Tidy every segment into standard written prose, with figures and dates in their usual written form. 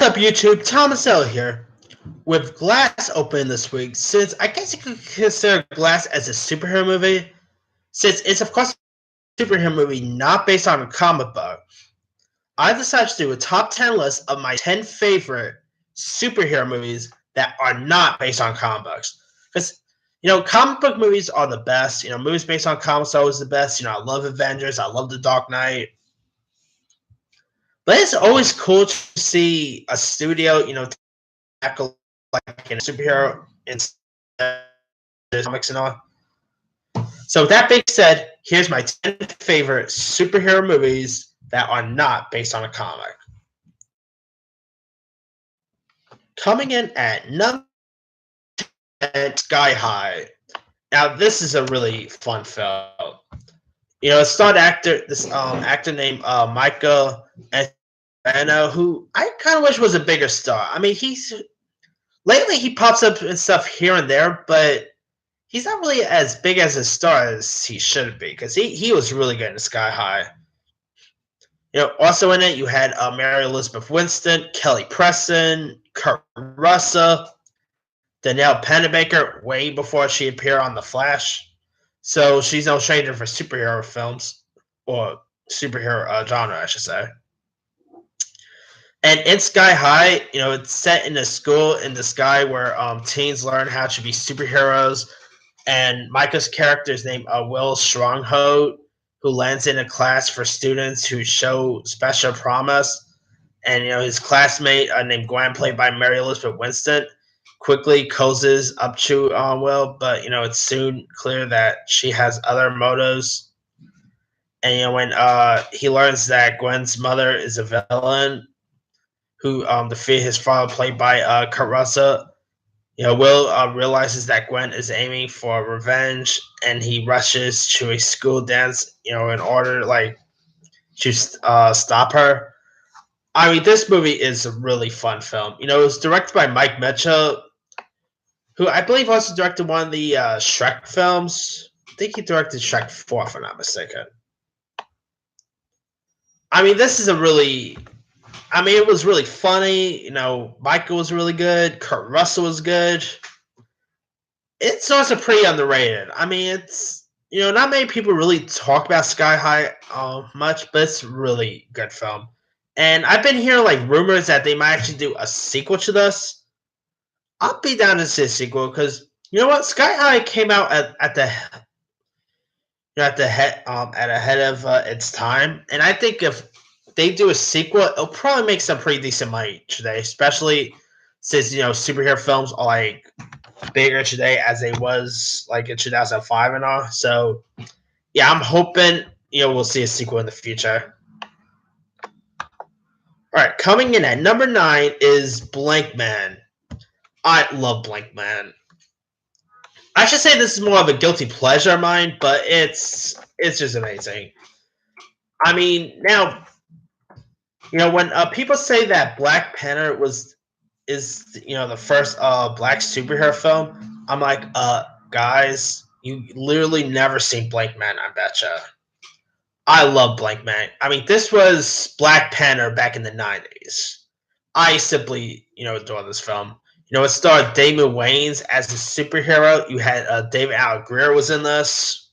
What's up, YouTube? Thomas L here with Glass open this week. Since I guess you could consider Glass as a superhero movie, since it's of course a superhero movie not based on a comic book, I decided to do a top 10 list of my 10 favorite superhero movies that are not based on comic books. Because, comic book movies are the best. Movies based on comics are always the best. I love Avengers. I love The Dark Knight. But it's always cool to see a studio, tackle like in a superhero instead of comics and all. So with that being said, here's my 10 favorite superhero movies that are not based on a comic. Coming in at number 10, Sky High. Now this is a really fun film. It starred this actor named Michael Anthony, who I kind of wish was a bigger star. I mean, lately he pops up and stuff here and there, but he's not really as big as a star as he should be, because he was really good in Sky High. Also in it you had Mary Elizabeth Winstead, Kelly Preston, Kurt Russell, Danielle Panabaker, way before she appeared on The Flash. So she's no stranger for superhero films, or superhero genre, I should say. And in Sky High, it's set in a school in the sky where teens learn how to be superheroes. And Micah's character is named Will Stronghold, who lands in a class for students who show special promise. And his classmate named Gwen, played by Mary Elizabeth Winstead, quickly cozies up to Will, but it's soon clear that she has other motives. And when he learns that Gwen's mother is a villain who defeated his father, played by Kurt Russell, Will realizes that Gwen is aiming for revenge, and he rushes to a school dance, in order to stop her. I mean, this movie is a really fun film. It was directed by Mike Mitchell, who I believe also directed one of the Shrek films. I think he directed Shrek 4, if I'm not mistaken. I mean, it was really funny. Michael was really good. Kurt Russell was good. It's also pretty underrated. I mean, it's, not many people really talk about Sky High much, but it's a really good film. And I've been hearing rumors that they might actually do a sequel to this. I'll be down to see a sequel because you know what, Sky High came out at the head of its time, and I think if they do a sequel, it'll probably make some pretty decent money today, especially since superhero films are bigger today as they was in 2005 and all. So yeah, I'm hoping we'll see a sequel in the future. All right, coming in at number 9 is Blankman. I love Blankman. I should say this is more of a guilty pleasure of mine, but it's just amazing. I mean, now, when people say that Black Panther is the first black superhero film, I'm like, guys, you literally never seen Blankman, I betcha. I love Blankman. I mean, this was Black Panther back in the 90s. I simply, adore this film. It starred Damon Wayans as a superhero. You had David Alan Grier was in this.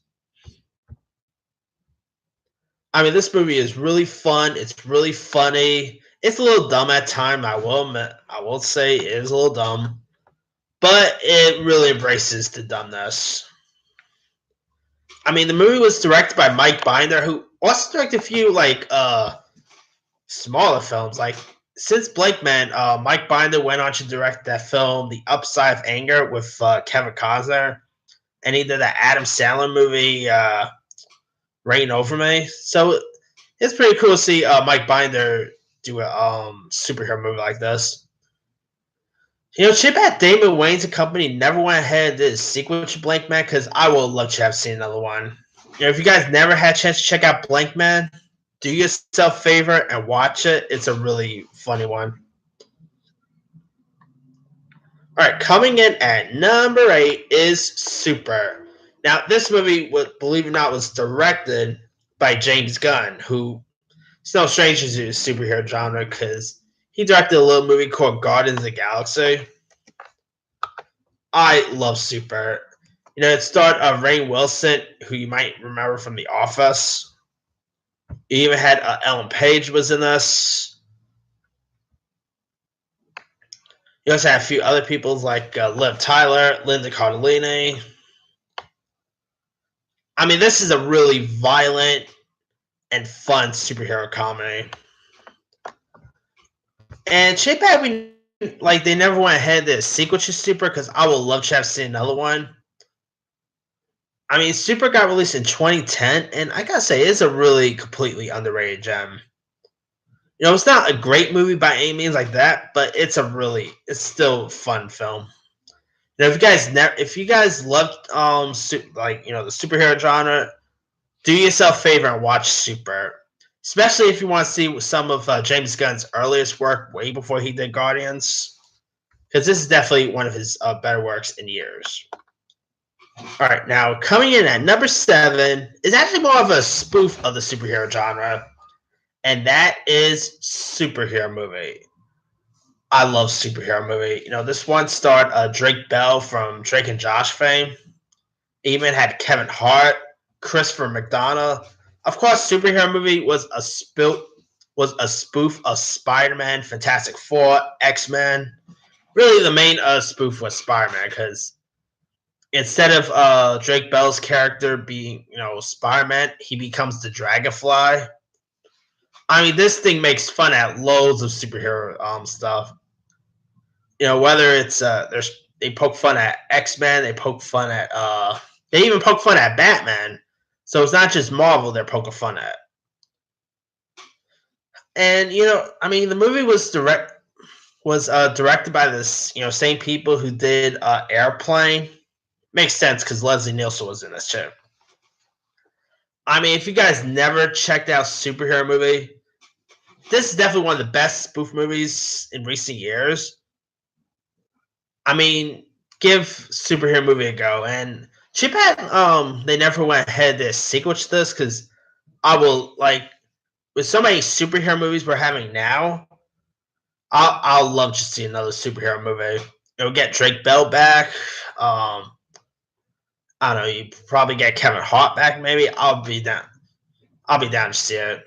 I mean, this movie is really fun. It's really funny. It's a little dumb at times. I will say it is a little dumb, but it really embraces the dumbness. I mean, the movie was directed by Mike Binder, who also directed a few smaller films. Since Blankman, Mike Binder went on to direct that film, The Upside of Anger, with Kevin Costner, and he did that Adam Sandler movie, Reign Over Me. So it's pretty cool to see Mike Binder do a superhero movie like this. Chip at Damon Wayans and company never went ahead and did a sequel to Blankman, because I would love to have seen another one. If you guys never had a chance to check out Blankman, do yourself a favor and watch it. It's a really funny one. Alright, coming in at number 8 is Super. Now, this movie, believe it or not, was directed by James Gunn, who is no stranger to the superhero genre, because He directed a little movie called Guardians of the Galaxy. I love Super. It starred Rainn Wilson, who you might remember from The Office. You even had Ellen Page was in this. You also had a few other people like Liv Tyler, Linda Cardellini. I mean, this is a really violent and fun superhero comedy. And Shape we like they never went ahead to sequel to Super because I would love to have seen another one. I mean, Super got released in 2010, and I gotta say, it's a really completely underrated gem. It's not a great movie by any means like that, but it's still a fun film. If you guys loved the superhero genre, do yourself a favor and watch Super. Especially if you want to see some of James Gunn's earliest work way before he did Guardians. Because this is definitely one of his better works in years. All right, now coming in at number 7 is actually more of a spoof of the superhero genre. And that is superhero movie. I love superhero movie. This one starred Drake Bell from Drake and Josh fame. It even had Kevin Hart, Christopher McDonough. Of course, superhero movie was a spoof of Spider-Man, Fantastic Four, X-Men. Really, the main spoof was Spider-Man because instead of Drake Bell's character being, Spider-Man, he becomes the Dragonfly. I mean, this thing makes fun at loads of superhero stuff. Whether it's they poke fun at X-Men, they even poke fun at Batman. So it's not just Marvel they're poking fun at. And I mean, the movie was directed by this same people who did Airplane. Makes sense because Leslie Nielsen was in this too. I mean, if you guys never checked out superhero movie, this is definitely one of the best spoof movies in recent years. I mean, give superhero movie a go. And Chip they never went ahead to sequel to this because I will with so many superhero movies we're having now. I'll love to see another superhero movie. It'll get Drake Bell back. I don't know. You probably get Kevin Hart back. Maybe I'll be down. I'll be down to see it.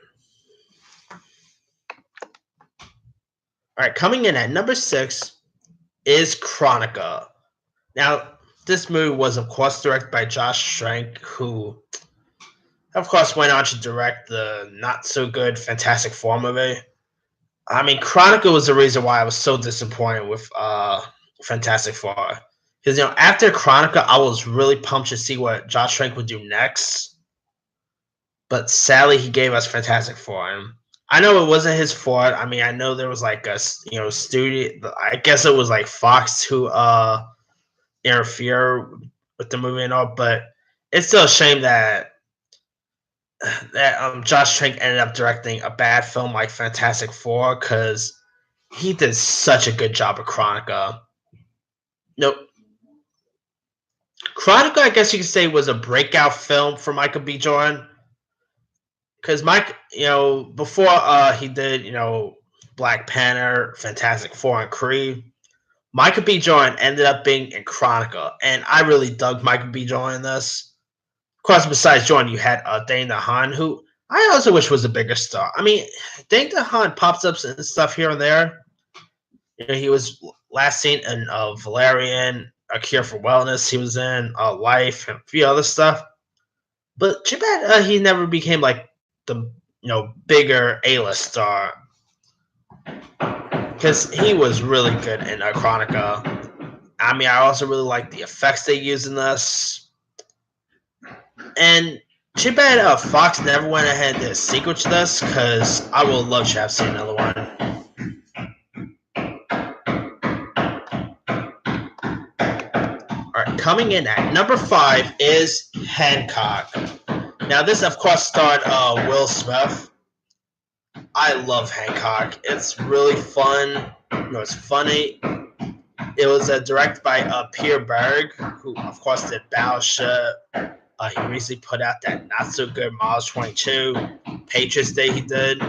All right, coming in at number 6 is Chronica. Now, this movie was, of course, directed by Josh Trank, who, of course, went on to direct the not-so-good Fantastic Four movie. I mean, Chronica was the reason why I was so disappointed with Fantastic Four. Because, after Chronica, I was really pumped to see what Josh Trank would do next. But sadly, he gave us Fantastic Four. And I know it wasn't his fault. I mean, I know there was a studio. I guess it was Fox who interfere with the movie and all, but it's still a shame that Josh Trank ended up directing a bad film like Fantastic Four because he did such a good job of Chronica. Nope. Chronica, I guess you could say, was a breakout film for Michael B. Jordan. Because before he did, Black Panther, Fantastic Four, and Creed, Michael B. Jordan ended up being in Chronica, and I really dug Michael B. Jordan in this. Of course, besides Jordan, you had Dane DeHaan, who I also wish was a bigger star. I mean, Dane DeHaan pops up and stuff here and there. He was last seen in Valerian, A Cure for Wellness. He was in Life and a few other stuff. But too bad he never became the bigger A-list star. Because he was really good in Chronica. I mean, I also really like the effects they use in this. And too bad Fox never went ahead to sequel to this, because I would love to have seen another one. Alright, coming in at number 5 is Hancock. Now, this, of course, starred Will Smith. I love Hancock. It's really fun. It's funny. It was directed by Peter Berg, who, of course, did Battleship. He recently put out that not-so-good Miles 22. Patriots Day he did.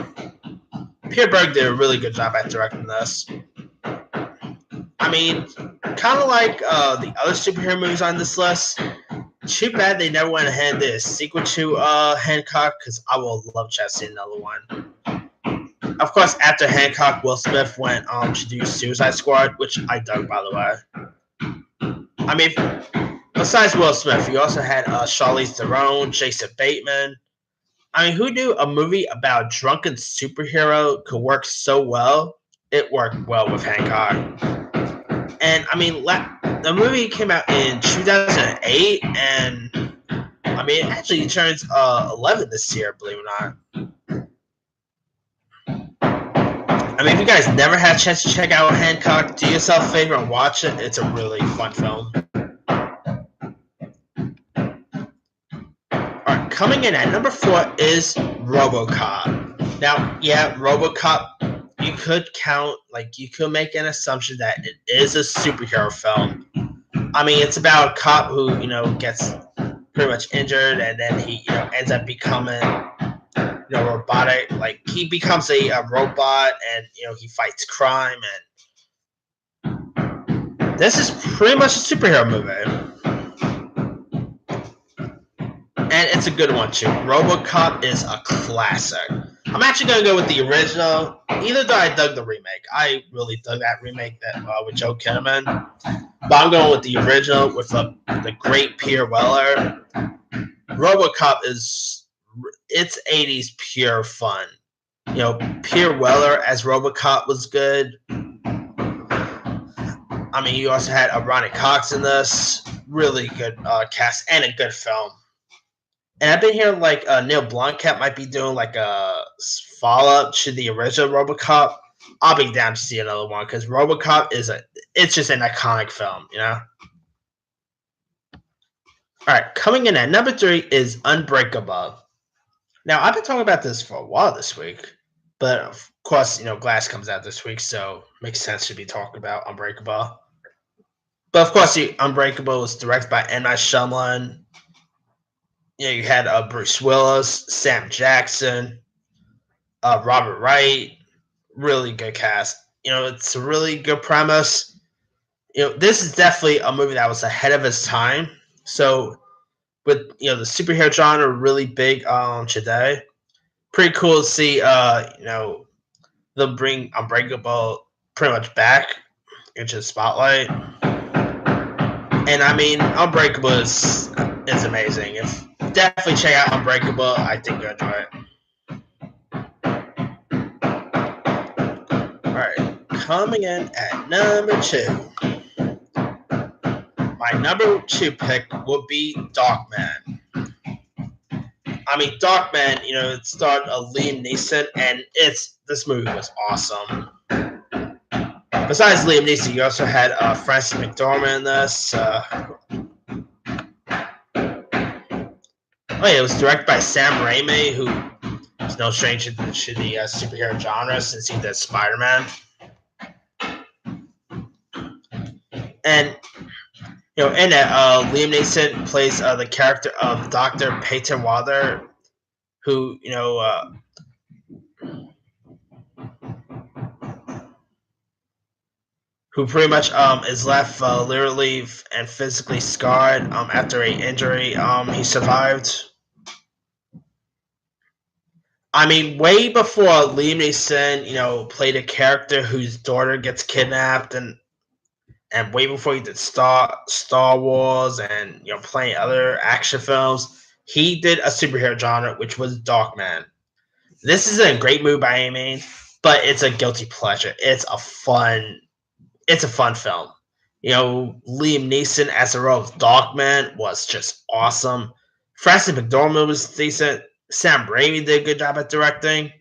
Peter Berg did a really good job at directing this. I mean, kind of like the other superhero movies on this list. Too bad they never went ahead and did a sequel to Hancock, because I would love to see another one. Of course, after Hancock, Will Smith went to do Suicide Squad, which I dug, by the way. I mean, besides Will Smith, you also had Charlize Theron, Jason Bateman. I mean, who knew a movie about a drunken superhero could work so well? It worked well with Hancock. And I mean, the movie came out in 2008, and I mean, it actually turns 11 this year, believe it or not. I mean, if you guys never had a chance to check out Hancock, do yourself a favor and watch it. It's a really fun film. Alright, coming in at number 4 is RoboCop. Now, yeah, RoboCop, you could make an assumption that it is a superhero film. I mean, it's about a cop who, gets pretty much injured, and then he, ends up becoming, robotic. Like, he becomes a robot, and, he fights crime, and this is pretty much a superhero movie. And it's a good one, too. RoboCop is a classic. I'm actually going to go with the original, even though I dug the remake. I really dug that remake with Joe Kinnaman. But I'm going with the original with the great Peter Weller. RoboCop it's 80s pure fun. Peter Weller as RoboCop was good. I mean, you also had Ronny Cox in this. Really good cast and a good film. And I've been hearing Neil Blomkamp might be doing a follow-up to the original RoboCop. I'll be down to see another one because RoboCop it's just an iconic film, All right, coming in at number 3 is Unbreakable. Now, I've been talking about this for a while this week, but of course, Glass comes out this week, so it makes sense to be talking about Unbreakable. But of course, Unbreakable was directed by M. Night Shyamalan. You had Bruce Willis, Sam Jackson, Robert Wright. Really good cast. It's a really good premise. This is definitely a movie that was ahead of its time. So, with the superhero genre really big today, pretty cool to see. They'll bring Unbreakable pretty much back into the spotlight. And I mean, Unbreakable is amazing. Definitely check out Unbreakable. I think you'll enjoy it. Alright, coming in at number 2. My number 2 pick would be Darkman. I mean, Darkman, it starred Liam Neeson, and this movie was awesome. Besides Liam Neeson, you also had Frances McDormand in this. It was directed by Sam Raimi, who is no stranger to the superhero genre since he did Spider-Man. And, in it, Liam Neeson plays the character of Dr. Peyton Waller, who, who pretty much is left literally and physically scarred after an injury he survived. I mean, way before Liam Neeson, played a character whose daughter gets kidnapped, and way before he did Star Wars and playing other action films, he did a superhero genre, which was Darkman. This isn't a great movie by any means, but it's a guilty pleasure. It's a fun film. Liam Neeson as the role of Darkman was just awesome. Frances McDormand was decent. Sam Raimi did a good job at directing.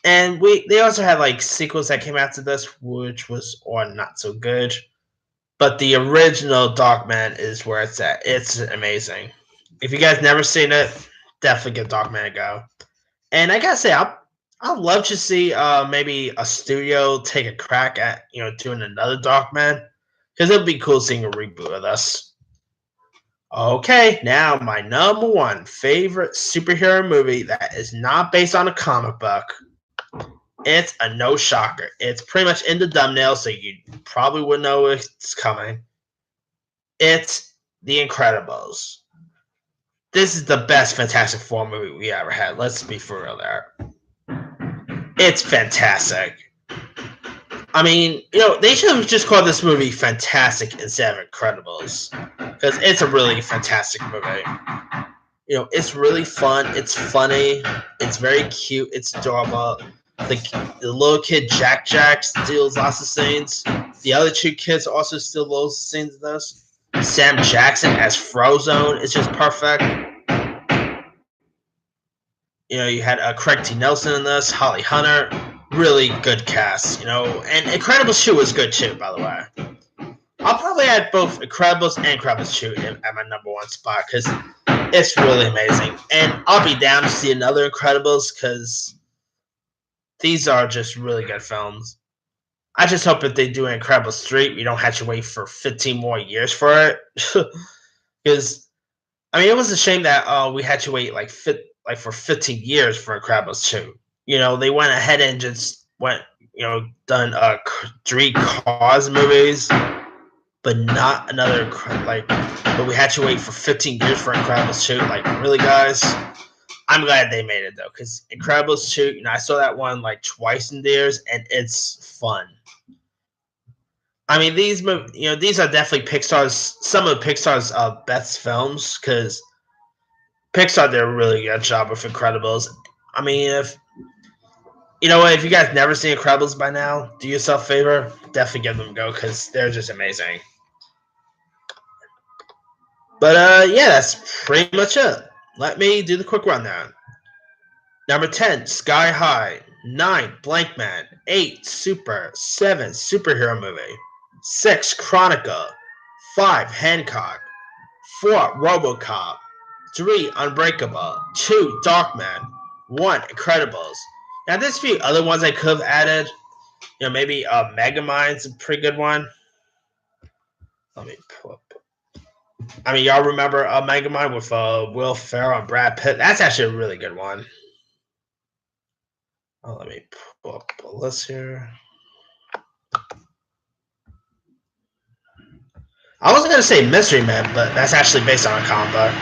And they also had sequels that came after this, which was not so good. But the original Darkman is where it's at. It's amazing. If you guys never seen it, definitely give Darkman a go. And I gotta say, I'd love to see maybe a studio take a crack at doing another Darkman, because it'd be cool seeing a reboot of this. Okay, now my number 1 favorite superhero movie that is not based on a comic book It's a no shocker. It's pretty much in the thumbnail, so you probably would know it's coming. It's The Incredibles. This is the best Fantastic Four movie we ever had. Let's be for real there. It's fantastic. I mean, they should have just called this movie Fantastic instead of Incredibles, because it's a really fantastic movie. It's really fun. It's funny. It's very cute. It's adorable. The little kid Jack steals lots of scenes. The other two kids also steal loads of scenes in this. Sam Jackson as Frozone is just perfect. You had Craig T. Nelson in this, Holly Hunter. Really good cast, and Incredibles 2 was good too, by the way. I'll probably add both Incredibles and Incredibles 2 at my number one spot because it's really amazing. And I'll be down to see another Incredibles because these are just really good films. I just hope if they do Incredibles 3, we don't have to wait for 15 more years for it. Because, it was a shame that we had to wait for 15 years for Incredibles 2. They went ahead and just done 3 Cars movies, but not another, but we had to wait for 15 years for Incredibles 2. Really, guys? I'm glad they made it, though, because Incredibles 2, I saw that one, twice in theaters, and it's fun. These are definitely some of Pixar's best films, because Pixar did a really good job with Incredibles. If if you guys never seen Incredibles by now, do yourself a favor, definitely give them a go because they're just amazing. But yeah, that's pretty much it. Let me do the quick rundown. Number 10, Sky High. 9, Blankman. 8, Super. 7, Superhero Movie. 6, Chronica. 5, Hancock. 4, RoboCop. 3, Unbreakable. 2, Darkman. 1, Incredibles. Now, there's a few other ones I could have added. Maybe Megamind's a pretty good one. Let me pull up. Y'all remember Megamind with Will Ferrell and Brad Pitt? That's actually a really good one. Let me pull up a list here. I wasn't going to say Mystery Man, but that's actually based on a comic book.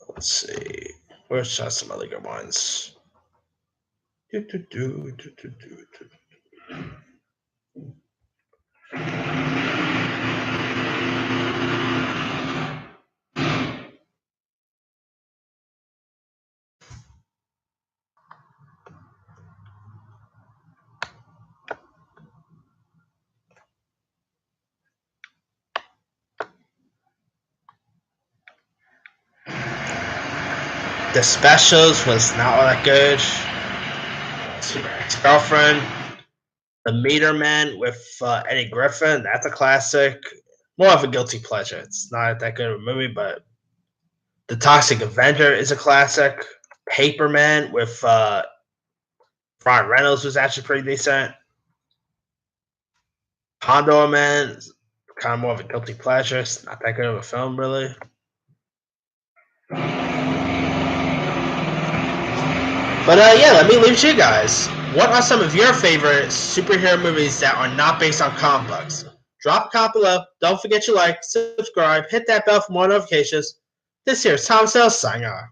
Let's see. Where's just some other good ones? The Specials was not all that good. Super Ex-Girlfriend. The Meter Man with Eddie Griffin. That's a classic. More of a guilty pleasure. It's not that good of a movie, but The Toxic Avenger is a classic. Paperman with Ryan Reynolds was actually pretty decent. Condor Man is kind of more of a guilty pleasure. It's not that good of a film, really. But yeah, let me leave it to you guys. What are some of your favorite superhero movies that are not based on comic books? Drop a comment below. Don't forget to like, subscribe, hit that bell for more notifications. This here is Tom Sells signing off.